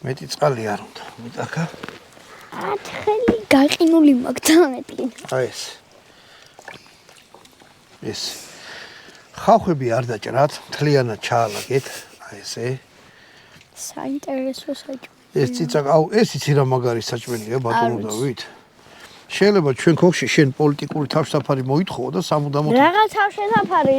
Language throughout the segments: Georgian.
მეტი წყალი არ უნდა. მიტაკა. ათხელი გაყინული მაგდამეტი. აი ეს. ხავხები არ დაჭრათ, მთლიანად ჩაალაგეთ, აი ესე. საინტერესო საჭმელი. ეს ციცაკ, აუ, ეს იცი რა მაგარი საჭმელია, ბატონო დავით. შეიძლება ჩვენ ქოხში შენ პოლიტიკური თავშესაფარი მოითხოვო და სამუდამოდ რაღაც თავშესაფარი.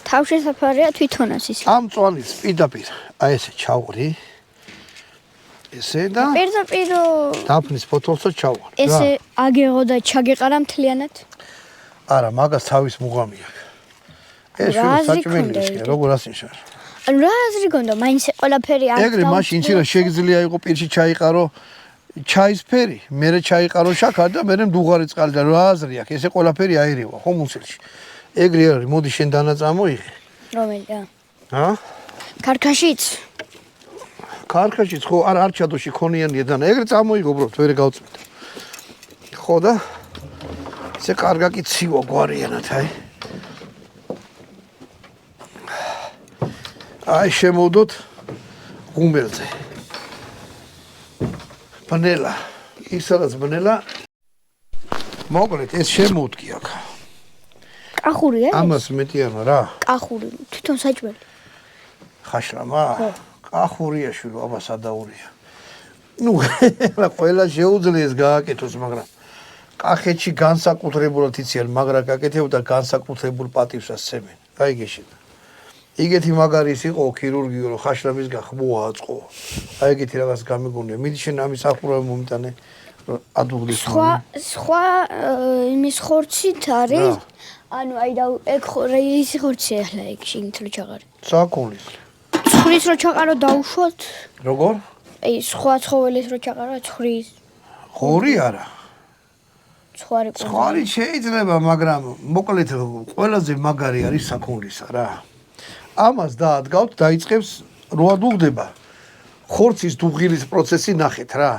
თავშესაფარია თვითონაც ის. ამ წვალის პირდაპირ, აი ესე ჩავყრი. ესე და პირდაპირ დაფნის ფოთოლსაც ჩავყრი. ესე აგეღო და ჩაგეყარა მთლიანად. არა, მაგას თავის მუღამი აქვს. ეს საჭმელია, როგორ ასნიშნავ? ანუ რა აზრი გონდა, მაინც ყველაფერი არ ეგრე მაშინ იცი რა შეგიძლია იყო პირში ჩაიყარო ჩაის ფერი, მერე ჩაიყარო შაქარი და მერე მდუღარი წყალი და რა აზრი აქვს, ესე ყველაფერი აირევა ხო მუცელში. ეგრე არის, მოდი შენ დანაწამოიღე. რომელია? ჰა? ქარქაშიც? ქარქაშიც ხო არ ჩადოში ქონიანია და ეგრე წამოიღო უბრალოდ ვერ გავწმენდა. ხო და ესე კარგა კი ცივა გვარიანად აი. აი შემოვდოთ გუმბელზე. ბნელა. ისაც ბნელა. მოკლედ ეს შემოვდგი აქ. კახურია? ამას მეტიანო რა? კახური, თვითონ საჭმელი. ხაშლამა? კახურია შვილო, აბა სადაურია. ნუ ყველა შეუძლიეს გააკეთოს, მაგრამ კახეთში განსაკუთრებულად იციან, მაგრამ გაკეთებდა განსაკუთრებულ პატივსაც სცემენ. აი გეშედა. იგეთი მაგარი ის იყო ქირურგიო რომ ხაშლამის გახმოა აწყო. აი ეგეთი რაღაც გამიგონია. მიდი შენ ამის ახურავი მომიტანე ადუღლის. სხვა იმის ხორცით არის. ანუ აი და ეგ ის ხორცია ახლა ეგ შეგით რო ჩაყარი. საკულის. ცხვრის რო ჩაყარო დაუშვოთ. როგორ? აი სხვა ცხოველის რო ჩაყარო ცხვრის. ხორი არა. ცხვარი შეიძლება, მაგრამ მოკლედ ყველაზე მაგარი არის საკულისა რა. ამას დაადგავთ, დაიწყებს რო ადუღდება ხორცის დუღილის პროცესი ნახეთ რა.